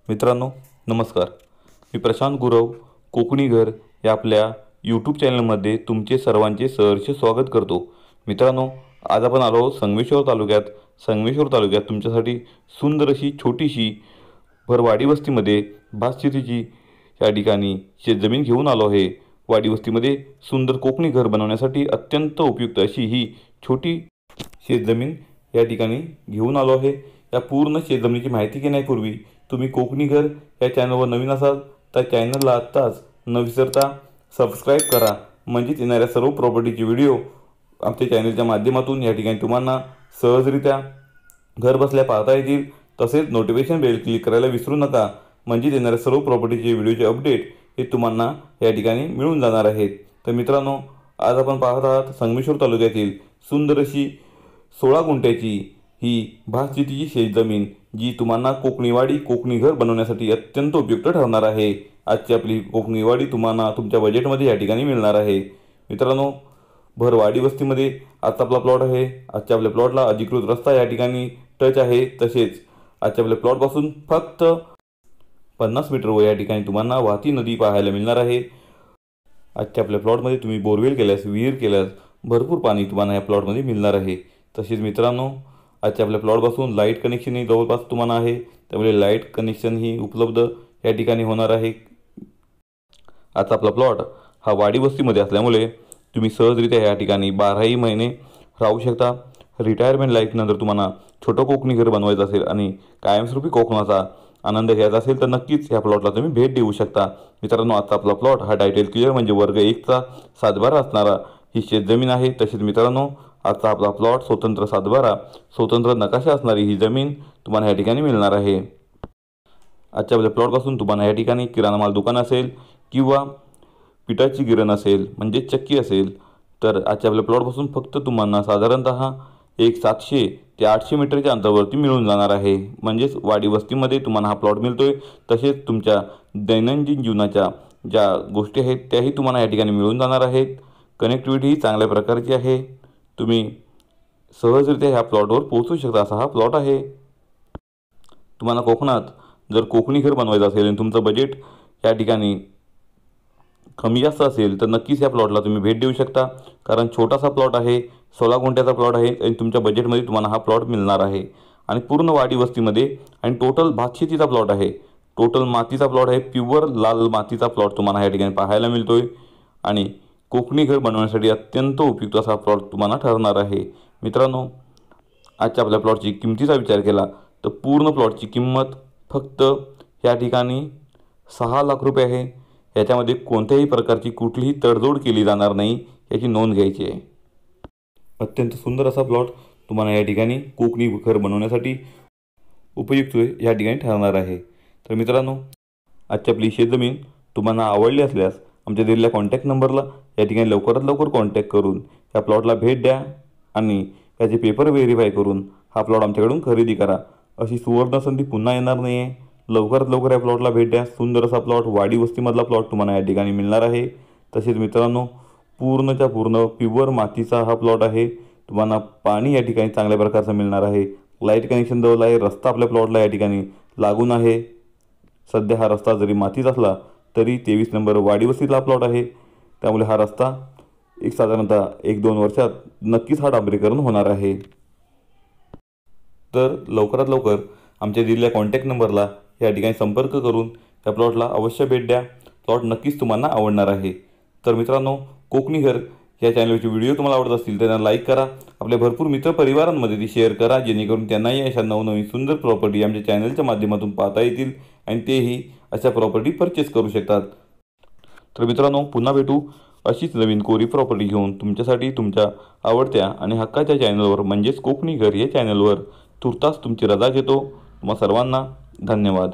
मित्रांनो नमस्कार, मी प्रशांत गुरव कोकणी घर या आपल्या यूट्यूब चॅनलमध्ये तुमचे सर्वांचे सहर्ष स्वागत करतो। मित्रांनो, आज आपण आलो संगमेश्वर तालुक्यात तुमच्यासाठी सुंदर अशी छोटीशी भरवाडी वस्तीमध्ये भातशेतीची या ठिकाणी शेतजमीन घेऊन आलो आहे। वाडी वस्तीमध्ये सुंदर कोकणी घर बनवण्यासाठी अत्यंत उपयुक्त अशी ही छोटी शेतजमीन या ठिकाणी घेऊन आलो आहे। या पूर्ण शेतजमिनीची माहिती घेण्यापूर्वी तुम्ही कोकणी घर या चॅनलवर नवीन असाल तर चॅनलला आत्ताच न विसरता सबस्क्राइब करा, म्हणजेच येणाऱ्या सर्व प्रॉपर्टीचे व्हिडिओ आमच्या चॅनलच्या माध्यमातून या ठिकाणी तुम्हाला सहजरित्या घर बसल्या पाहता येतील। तसेच नोटिफिकेशन बेल क्लिक करायला विसरू नका, म्हणजे येणाऱ्या सर्व प्रॉपर्टीचे व्हिडिओचे अपडेट हे तुम्हाला या ठिकाणी मिळून जाणार आहेत। तर मित्रांनो, आज आपण पाहत आहात संगमेश्वर तालुक्यातील सुंदर अशी 16 गुंठ्याची ही भातशेतीची शेतजमीन, जी तुम्हाला कोकणीवाडी कोकणी घर बनवण्यासाठी अत्यंत उपयुक्त ठरणार आहे। आजची आपली कोकणीवाडी तुम्हाला तुमच्या बजेटमध्ये या ठिकाणी मिळणार आहे। मित्रांनो, भरवाडी वस्तीमध्ये आजचा आपला प्लॉट आहे। आजच्या आपल्या प्लॉटला अधिकृत रस्ता या ठिकाणी टच आहे। तसेच आजच्या आपल्या प्लॉटपासून फक्त 50 मीटरवर या ठिकाणी तुम्हाला वाहती नदी पाहायला मिळणार आहे। आजच्या आपल्या प्लॉटमध्ये तुम्ही बोरवेल केल्यास, विहीर केल्यास भरपूर पाणी तुम्हाला या प्लॉटमध्ये मिळणार आहे। तसेच मित्रांनो, आजच्या आपल्या प्लॉटपासून लाईट कनेक्शनही जवळपास तुम्हाला आहे, त्यामुळे लाईट कनेक्शनही उपलब्ध या ठिकाणी होणार आहे। आजचा आपला प्लॉट हा वाडी वस्तीमध्ये असल्यामुळे तुम्ही सहजरित्या या ठिकाणी 12ही महिने राहू शकता। रिटायरमेंट लाईफनंतर तुम्हाला छोटं कोकणी घर बनवायचं असेल आणि कायमस्वरूपी कोकणाचा आनंद घ्यायचा असेल तर नक्कीच ह्या प्लॉटला तुम्ही भेट देऊ शकता। मित्रांनो, आजचा आपला प्लॉट हा टायटल क्लिअर म्हणजे वर्ग 1चा 7/12 असणारा ही शेतजमीन आहे। तसेच मित्रांनो, आजचा आपला प्लॉट स्वतंत्र 7/12 स्वतंत्र नकाशा असणारी ही जमीन तुम्हाला या ठिकाणी मिळणार आहे। आजच्या आपल्या प्लॉटपासून तुम्हाला या ठिकाणी किराणा माल दुकान असेल किंवा पिठाची गिरण असेल म्हणजे चक्की असेल तर आजच्या आपल्या प्लॉटपासून फक्त तुम्हाला साधारणतः 700 ते 800 मीटरच्या अंतरावरती मिळून जाणार आहे। म्हणजेच वाडी वस्तीमध्ये तुम्हाला हा प्लॉट मिळतोय। तसेच तुमच्या दैनंदिन जीवनाच्या ज्या गोष्टी आहेत त्याही तुम्हाला या ठिकाणी मिळून जाणार आहेत। कनेक्टिव्हिटी ही चांगल्या प्रकारची आहे, तुम्ही सहजरित्या ह्या प्लॉटवर पोहोचू शकता असा हा प्लॉट आहे। तुम्हाला कोकणात जर कोकणी घर बनवायचं असेल आणि तुमचं बजेट या ठिकाणी कमी जास्त असेल तर नक्कीच या प्लॉटला तुम्ही भेट देऊ शकता, कारण छोटासा प्लॉट आहे, 16 गुंठ्याचा प्लॉट आहे आणि तुमच्या बजेटमध्ये तुम्हाला हा प्लॉट मिळणार आहे। आणि पूर्ण वाडी वस्तीमध्ये आणि टोटल भातशेतीचा प्लॉट आहे, टोटल मातीचा प्लॉट आहे, प्युअर लाल मातीचा प्लॉट तुम्हाला या ठिकाणी पाहायला मिळतोय आणि कोकणी घर बनवण्यासाठी अत्यंत उपयुक्त असा प्लॉट तुम्हाला ठरणार आहे। मित्रांनो, आजच्या आपल्या प्लॉटची किमतीचा विचार केला तर पूर्ण प्लॉटची किंमत फक्त या ठिकाणी 6 लाख रुपये आहे। याच्यामध्ये कोणत्याही प्रकारची कुठलीही तडजोड केली जाणार नाही, याची नोंद घ्यायची आहे। अत्यंत सुंदर असा प्लॉट तुम्हाला या ठिकाणी कोकणी घर बनवण्यासाठी उपयुक्त या ठिकाणी ठरणार आहे। तर मित्रांनो, आजची आपली शेतजमीन तुम्हाला आवडली असल्यास आमच्या दिलेल्या कॉन्टॅक्ट नंबरला या ठिकाणी लवकरात लवकर कॉन्टॅक्ट करून या प्लॉटला भेट द्या आणि याचे पेपर व्हेरीफाय करून हा प्लॉट आमच्याकडून खरेदी करा। अशी सुवर्ण संधी पुन्हा येणार नाही आहे। लवकरात लवकर या प्लॉटला भेट द्या। सुंदर असा प्लॉट वाडी वस्तीमधला प्लॉट तुम्हाला या ठिकाणी मिळणार आहे। तसेच मित्रांनो, पूर्णच्या पूर्ण प्युअर मातीचा हा प्लॉट आहे। तुम्हाला पाणी या ठिकाणी चांगल्या प्रकारचं मिळणार आहे, लाईट कनेक्शन जवळ आहे, रस्ता आपल्या प्लॉटला या ठिकाणी लागून आहे। सध्या हा रस्ता जरी मातीचा असला तरी 23 नंबर वाडी वस्तीतला प्लॉट आहे, त्यामुळे हा रस्ता साधारणतः 1-2 वर्षात नक्कीच हा डांबरीकरण होणार आहे। तर लवकरात लवकर आमच्या दिलेल्या कॉन्टॅक्ट नंबरला या ठिकाणी संपर्क करून या प्लॉटला अवश्य भेट द्या। प्लॉट नक्कीच तुम्हाला आवडणार आहे। तर मित्रांनो, कोकणी घर या चॅनलचे व्हिडिओ तुम्हाला आवडत असतील तर त्यांना लाईक करा, आपल्या भरपूर मित्रपरिवारांमध्ये ती शेअर करा, जेणेकरून त्यांनाही अशा नवनवीन सुंदर प्रॉपर्टी आमच्या चॅनलच्या माध्यमातून पाहता येतील आणि तेही अशा प्रॉपर्टी परचेस करू शकतात। तर मित्रांनो, पुन्हा भेटू अशीच नवीन कोरी प्रॉपर्टी घेऊन तुमच्यासाठी तुमच्या आवडत्या आणि हक्काच्या चॅनलवर म्हणजेच कोकणी घर या चॅनलवर। तुर्तास तुमची रजा घेतो। तुम्हा सर्वांना धन्यवाद।